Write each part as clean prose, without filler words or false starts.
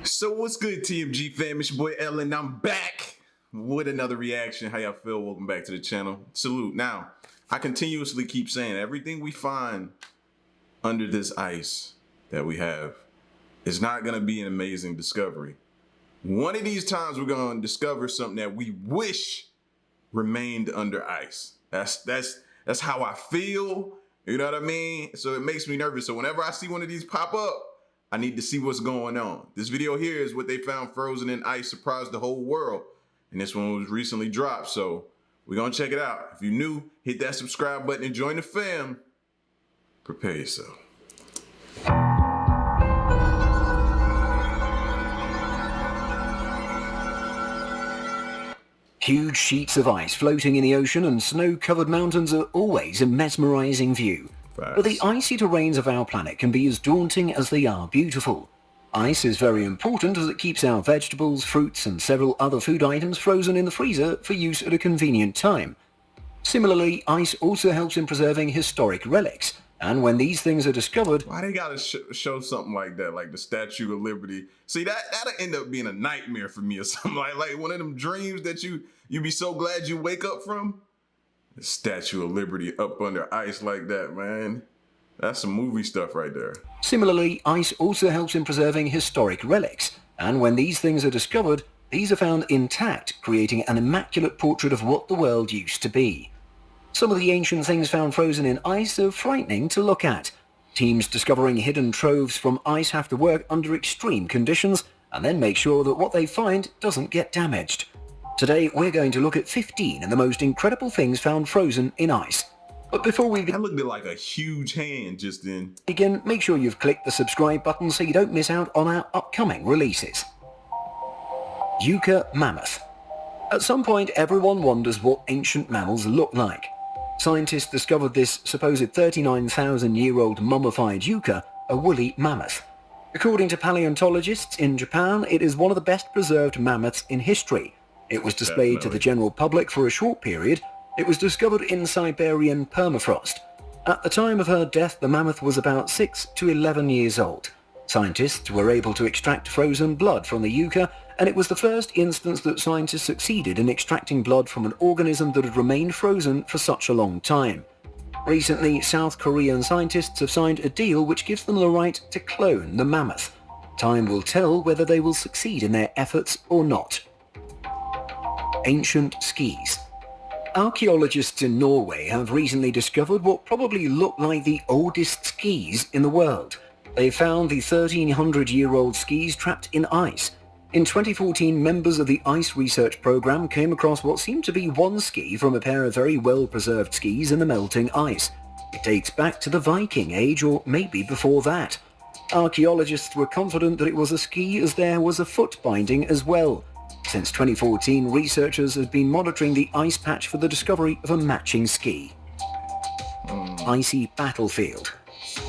So what's good, TMG fam? It's your boy Ellen. I'm back with another reaction. How y'all feel? Welcome back to the channel. Salute. Now, I continuously keep saying everything we find under this ice that we have is not going to be an amazing discovery. One of these times we're going to discover something that we wish remained under ice. That's how I feel. You know what I mean? So it makes me nervous. So whenever I see one of these pop up, I need to see what's going on. This video here is what they found frozen in ice, surprised the whole world. And this one was recently dropped, so we're gonna check it out. If you're new, hit that subscribe button and join the fam. Prepare yourself. Huge sheets of ice floating in the ocean and snow-covered mountains are always a mesmerizing view. But the icy terrains of our planet can be as daunting as they are beautiful. Ice is very important as it keeps our vegetables, fruits and several other food items frozen in the freezer for use at a convenient time. Similarly, ice also helps in preserving historic relics, and when these things are discovered... Why they gotta show something like that, like the Statue of Liberty? See, that'll end up being a nightmare for me or something, like one of them dreams that you be so glad you wake up from. The Statue of Liberty up under ice like that, man. That's some movie stuff right there. Similarly, ice also helps in preserving historic relics, and when these things are discovered, these are found intact, creating an immaculate portrait of what the world used to be. Some of the ancient things found frozen in ice are frightening to look at. Teams discovering hidden troves from ice have to work under extreme conditions, and then make sure that what they find doesn't get damaged. Today, we're going to look at 15 of the most incredible things found frozen in ice. But before we that looked like a huge hand just then. Begin, make sure you've clicked the subscribe button so you don't miss out on our upcoming releases. Euka Mammoth. At some point, everyone wonders what ancient mammals look like. Scientists discovered this supposed 39,000-year-old mummified euka, a woolly mammoth. According to paleontologists in Japan, it is one of the best preserved mammoths in history. It was displayed to the general public for a short period. It was discovered in Siberian permafrost. At the time of her death, the mammoth was about 6 to 11 years old. Scientists were able to extract frozen blood from the euka, and it was the first instance that scientists succeeded in extracting blood from an organism that had remained frozen for such a long time. Recently, South Korean scientists have signed a deal which gives them the right to clone the mammoth. Time will tell whether they will succeed in their efforts or not. Ancient skis. Archaeologists in Norway have recently discovered what probably look like the oldest skis in the world. They found the 1,300-year-old skis trapped in ice. In 2014, members of the ice research program came across what seemed to be one ski from a pair of very well-preserved skis in the melting ice. It dates back to the Viking Age, or maybe before that. Archaeologists were confident that it was a ski as there was a foot binding as well. Since 2014, researchers have been monitoring the ice patch for the discovery of a matching ski. Icy battlefield.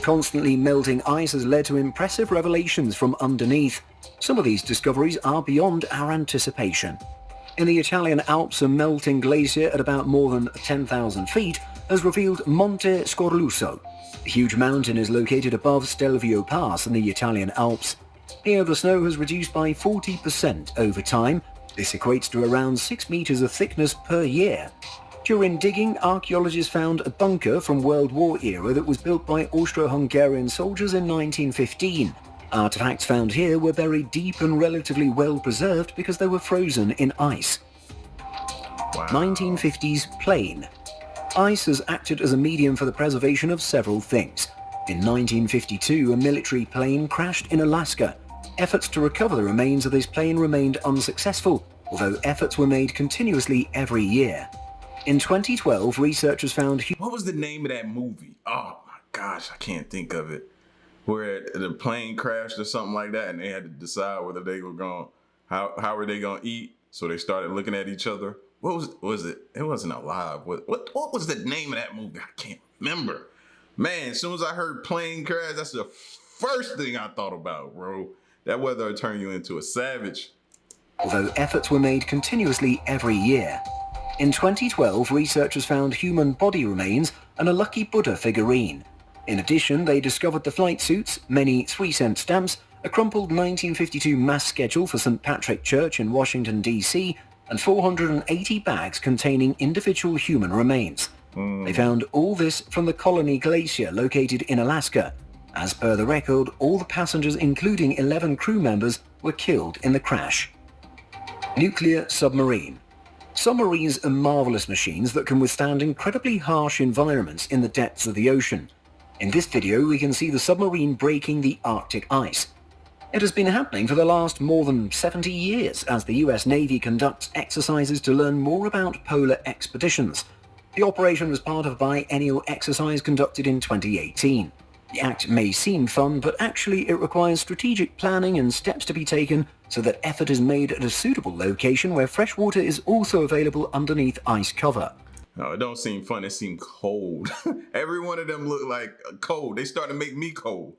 Constantly melting ice has led to impressive revelations from underneath. Some of these discoveries are beyond our anticipation. In the Italian Alps, a melting glacier at about more than 10,000 feet has revealed Monte Scorluso. The huge mountain is located above Stelvio Pass in the Italian Alps. Here, the snow has reduced by 40% over time. This equates to around 6 meters of thickness per year. During digging, archaeologists found a bunker from World War era that was built by Austro-Hungarian soldiers in 1915. Artifacts found here were buried deep and relatively well preserved because they were frozen in ice. Wow. 1950s plane. Ice has acted as a medium for the preservation of several things. In 1952, a military plane crashed in Alaska. Efforts to recover the remains of this plane remained unsuccessful, although efforts were made continuously every year. In 2012, researchers found... What was the name of that movie? Oh my gosh, I can't think of it. Where the plane crashed or something like that, and they had to decide whether they were going, how were they going to eat? So they started looking at each other. What was it? It wasn't Alive. What was the name of that movie? I can't remember. Man, as soon as I heard plane crash, that's the first thing I thought about, bro. That weather will turn you into a savage. Although efforts were made continuously every year. In 2012, researchers found human body remains and a lucky Buddha figurine. In addition, they discovered the flight suits, many 3-cent stamps, a crumpled 1952 mass schedule for St. Patrick Church in Washington, D.C., and 480 bags containing individual human remains. They found all this from the Colony Glacier located in Alaska. As per the record, all the passengers, including 11 crew members, were killed in the crash. Nuclear submarine. Submarines are marvelous machines that can withstand incredibly harsh environments in the depths of the ocean. In this video, we can see the submarine breaking the Arctic ice. It has been happening for the last more than 70 years as the US Navy conducts exercises to learn more about polar expeditions. The operation was part of a biennial exercise conducted in 2018. The act may seem fun, but actually it requires strategic planning and steps to be taken so that effort is made at a suitable location where fresh water is also available underneath ice cover. Oh, it don't seem fun, it seems cold. Every one of them look like cold. They start to make me cold.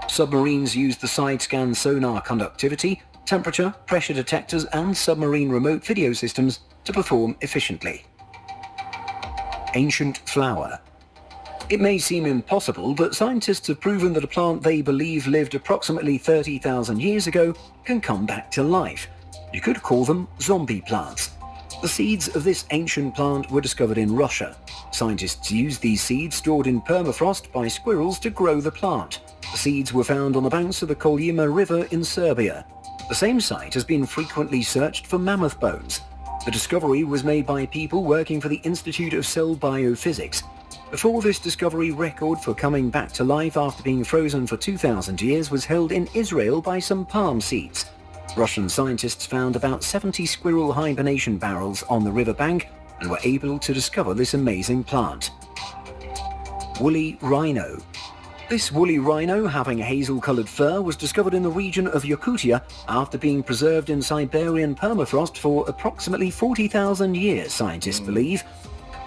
Submarines use the side-scan sonar conductivity, temperature, pressure detectors and submarine remote video systems to perform efficiently. Ancient flower. It may seem impossible, but scientists have proven that a plant they believe lived approximately 30,000 years ago can come back to life. You could call them zombie plants. The seeds of this ancient plant were discovered in Russia. Scientists used these seeds stored in permafrost by squirrels to grow the plant. The seeds were found on the banks of the Kolyma River in Serbia. The same site has been frequently searched for mammoth bones. The discovery was made by people working for the Institute of Cell Biophysics. Before this discovery, record for coming back to life after being frozen for 2,000 years was held in Israel by some palm seeds. Russian scientists found about 70 squirrel hibernation barrels on the riverbank and were able to discover this amazing plant. Woolly rhino. This woolly rhino, having hazel-coloured fur, was discovered in the region of Yakutia after being preserved in Siberian permafrost for approximately 40,000 years, scientists believe.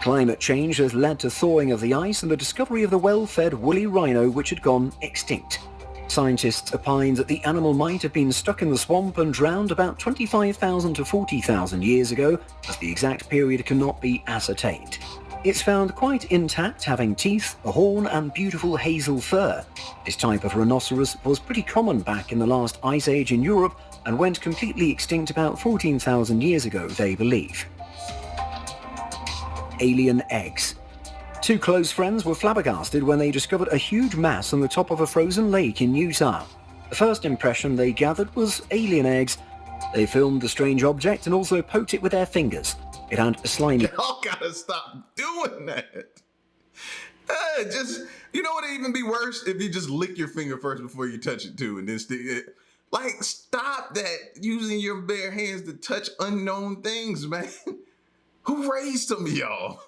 Climate change has led to thawing of the ice and the discovery of the well-fed woolly rhino which had gone extinct. Scientists opined that the animal might have been stuck in the swamp and drowned about 25,000 to 40,000 years ago, as the exact period cannot be ascertained. It's found quite intact, having teeth, a horn and beautiful hazel fur. This type of rhinoceros was pretty common back in the last ice age in Europe and went completely extinct about 14,000 years ago, they believe. Alien eggs. Two close friends were flabbergasted when they discovered a huge mass on the top of a frozen lake in Utah. The first impression they gathered was alien eggs. They filmed the strange object and also poked it with their fingers. It had a slimy... Y'all gotta stop doing that. You know what would even be worse? If you just lick your finger first before you touch it too and then stick it. Like, stop that, using your bare hands to touch unknown things, man. Who raised them, y'all?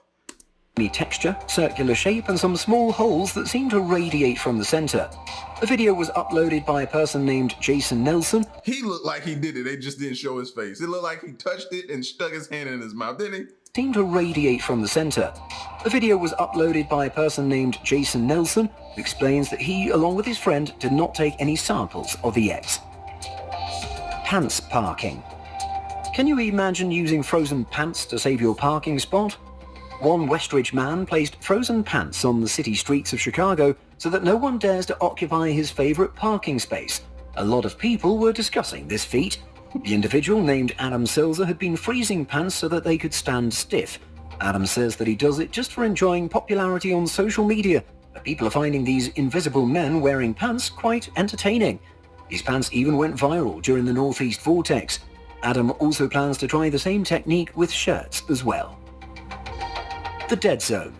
Texture, circular shape and some small holes that seem to radiate from the center. The video was uploaded by a person named Jason Nelson. He looked like he did it, they just didn't show his face. It looked like he touched it and stuck his hand in his mouth, didn't he? Seemed to radiate from the center. The video was uploaded by a person named Jason Nelson, who explains that he, along with his friend, did not take any samples of the eggs. Pants parking. Can you imagine using frozen pants to save your parking spot? One Westridge man placed frozen pants on the city streets of Chicago so that no one dares to occupy his favorite parking space. A lot of people were discussing this feat. The individual, named Adam Silzer, had been freezing pants so that they could stand stiff. Adam says that he does it just for enjoying popularity on social media, but people are finding these invisible men wearing pants quite entertaining. These pants even went viral during the Northeast Vortex. Adam also plans to try the same technique with shirts as well. The dead zone.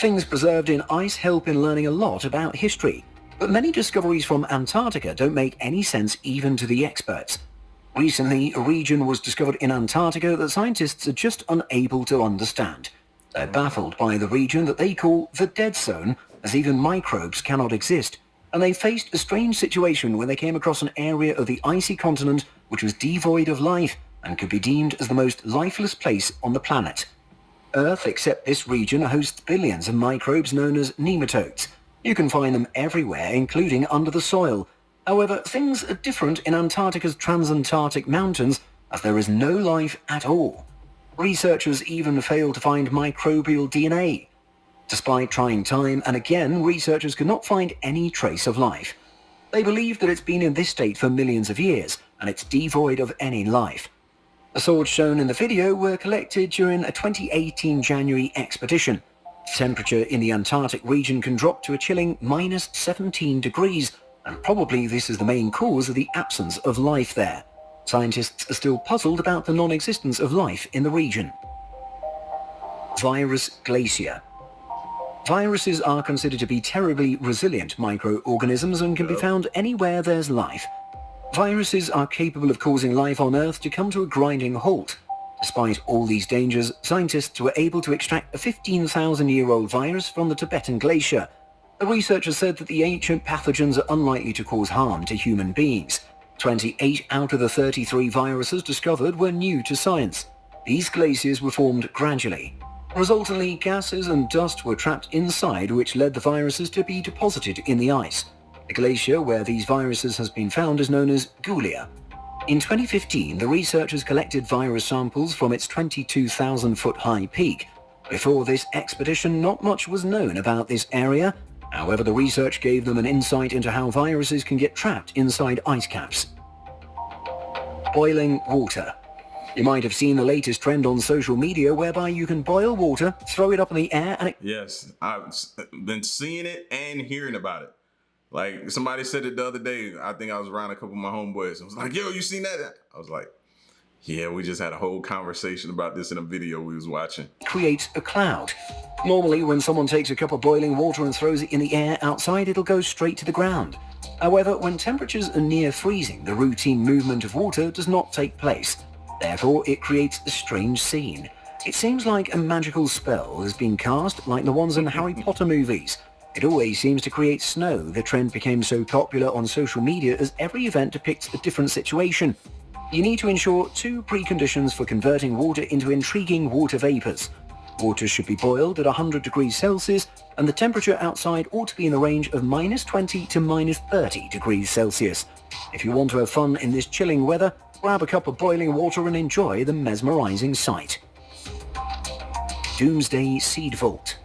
Things preserved in ice help in learning a lot about history, but many discoveries from Antarctica don't make any sense even to the experts. Recently, a region was discovered in Antarctica that scientists are just unable to understand. They're baffled by the region that they call the dead zone, as even microbes cannot exist, and they faced a strange situation when they came across an area of the icy continent which was devoid of life and could be deemed as the most lifeless place on the planet. Earth, except this region, hosts billions of microbes known as nematodes. You can find them everywhere, including under the soil. However, things are different in Antarctica's transantarctic mountains, as there is no life at all. Researchers even failed to find microbial DNA. Despite trying time and again, researchers could not find any trace of life. They believe that it's been in this state for millions of years, and it's devoid of any life. The swords shown in the video were collected during a 2018 January expedition. Temperature in the Antarctic region can drop to a chilling minus 17 degrees, and probably this is the main cause of the absence of life there. Scientists are still puzzled about the non-existence of life in the region. Virus Glacier. Viruses are considered to be terribly resilient microorganisms and can be found anywhere there's life. Viruses are capable of causing life on Earth to come to a grinding halt. Despite all these dangers, scientists were able to extract a 15,000-year-old virus from the Tibetan Glacier. The researchers said that the ancient pathogens are unlikely to cause harm to human beings. 28 out of the 33 viruses discovered were new to science. These glaciers were formed gradually. Resultantly, gases and dust were trapped inside, which led the viruses to be deposited in the ice. The glacier where these viruses has been found is known as Glacier. In 2015, the researchers collected virus samples from its 22,000-foot high peak. Before this expedition, not much was known about this area. However, the research gave them an insight into how viruses can get trapped inside ice caps. Boiling water. You might have seen the latest trend on social media whereby you can boil water, throw it up in the air and Yes, I've been seeing it and hearing about it. Like, somebody said it the other day. I think I was around a couple of my homeboys. I was like, yo, you seen that? I was like, yeah, we just had a whole conversation about this in a video we was watching. Creates a cloud. Normally, when someone takes a cup of boiling water and throws it in the air outside, it'll go straight to the ground. However, when temperatures are near freezing, the routine movement of water does not take place. Therefore, it creates a strange scene. It seems like a magical spell has been cast, like the ones in Harry Potter movies. It always seems to create snow. The trend became so popular on social media as every event depicts a different situation. You need to ensure two preconditions for converting water into intriguing water vapors. Water should be boiled at 100 degrees Celsius, and the temperature outside ought to be in the range of minus 20 to minus 30 degrees Celsius. If you want to have fun in this chilling weather, grab a cup of boiling water and enjoy the mesmerizing sight. Doomsday Seed Vault.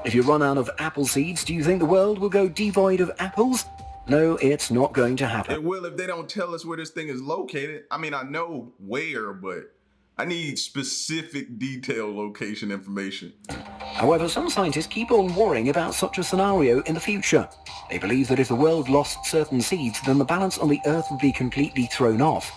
If you run out of apple seeds, do you think the world will go devoid of apples? No, it's not going to happen. It will if they don't tell us where this thing is located. I mean, I know where, but I need specific detailed location information. However, some scientists keep on worrying about such a scenario in the future. They believe that if the world lost certain seeds, then the balance on the Earth would be completely thrown off.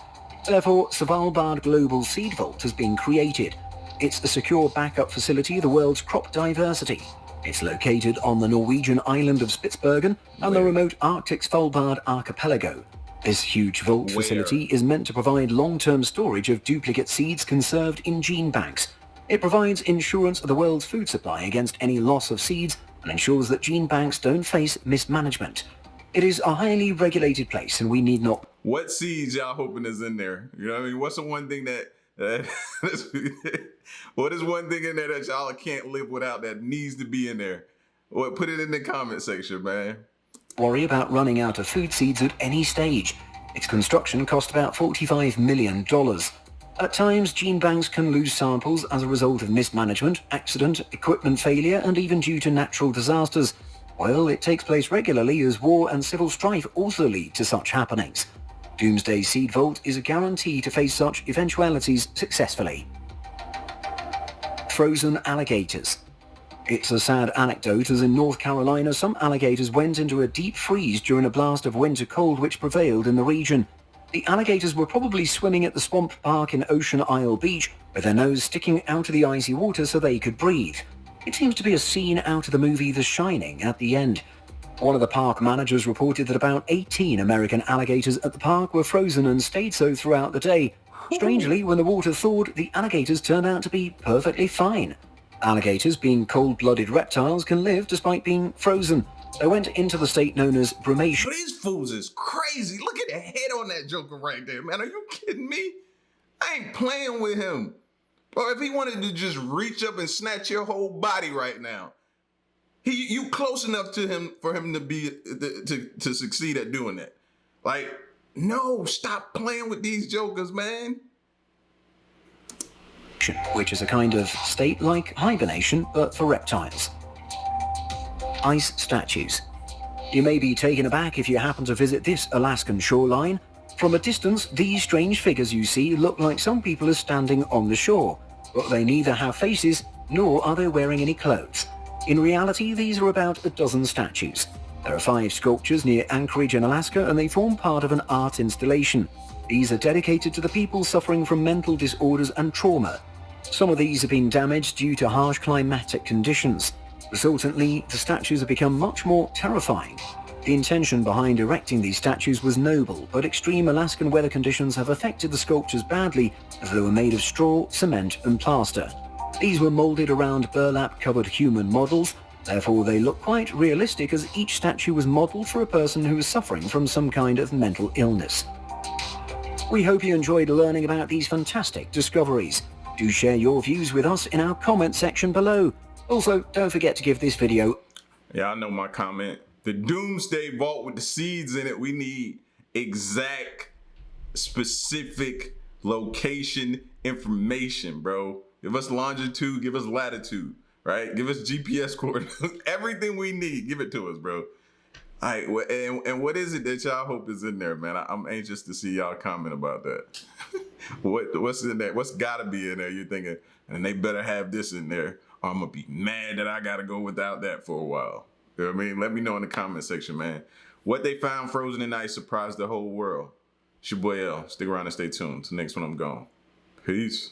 Therefore, Svalbard Global Seed Vault has been created. It's a secure backup facility of the world's crop diversity. It's located on the Norwegian island of Spitsbergen and the remote Arctic Svalbard archipelago. This huge vault facility is meant to provide long-term storage of duplicate seeds conserved in gene banks. It provides insurance of the world's food supply against any loss of seeds and ensures that gene banks don't face mismanagement. It is a highly regulated place and we need not... What seeds y'all hoping is in there? You know what I mean? What's the one thing that what is one thing in there that y'all can't live without that needs to be in there? Well, put it in the comment section, man. Worry about running out of food seeds at any stage. Its construction cost about $45 million. At times, gene banks can lose samples as a result of mismanagement, accident, equipment failure, and even due to natural disasters. Well, it takes place regularly as war and civil strife also lead to such happenings. Doomsday Seed Vault is a guarantee to face such eventualities successfully. Frozen alligators. It's a sad anecdote as in North Carolina some alligators went into a deep freeze during a blast of winter cold which prevailed in the region. The alligators were probably swimming at the swamp park in Ocean Isle Beach with their nose sticking out of the icy water so they could breathe. It seems to be a scene out of the movie The Shining at the end. One of the park managers reported that about 18 American alligators at the park were frozen and stayed so throughout the day. Strangely, when the water thawed, the alligators turned out to be perfectly fine. Alligators, being cold-blooded reptiles, can live despite being frozen. They went into the state known as brumation. But these fools is crazy. Look at the head on that joker right there, man. Are you kidding me? I ain't playing with him. Or if he wanted to just reach up and snatch your whole body right now, you close enough to him for him to be to succeed at doing that. Like, no, stop playing with these jokers, man. Which is a kind of state-like hibernation, but for reptiles. Ice statues. You may be taken aback if you happen to visit this Alaskan shoreline. From a distance, these strange figures you see look like some people are standing on the shore, but they neither have faces nor are they wearing any clothes. In reality, these are about a dozen statues. There are 5 sculptures near Anchorage in Alaska, and they form part of an art installation. These are dedicated to the people suffering from mental disorders and trauma. Some of these have been damaged due to harsh climatic conditions. Resultantly, the statues have become much more terrifying. The intention behind erecting these statues was noble, but extreme Alaskan weather conditions have affected the sculptures badly, as they were made of straw, cement and plaster. These were molded around burlap-covered human models, therefore they look quite realistic, as each statue was modeled for a person who was suffering from some kind of mental illness. We hope you enjoyed learning about these fantastic discoveries. Do share your views with us in our comment section below. Also, don't forget to give this video... Yeah, I know my comment. The Doomsday vault with the seeds in it, we need exact, specific location information, bro. Give us longitude, give us latitude, right? Give us GPS coordinates, everything we need, give it to us, bro. All right, and what is it that y'all hope is in there, man? I'm anxious to see y'all comment about that. What's in there? What's gotta be in there? You're thinking, and they better have this in there, or I'm gonna be mad that I gotta go without that for a while. You know what I mean? Let me know in the comment section, man. What they found frozen in ice surprised the whole world. It's your boy L. Stick around and stay tuned. Till next one, I'm gone. Peace.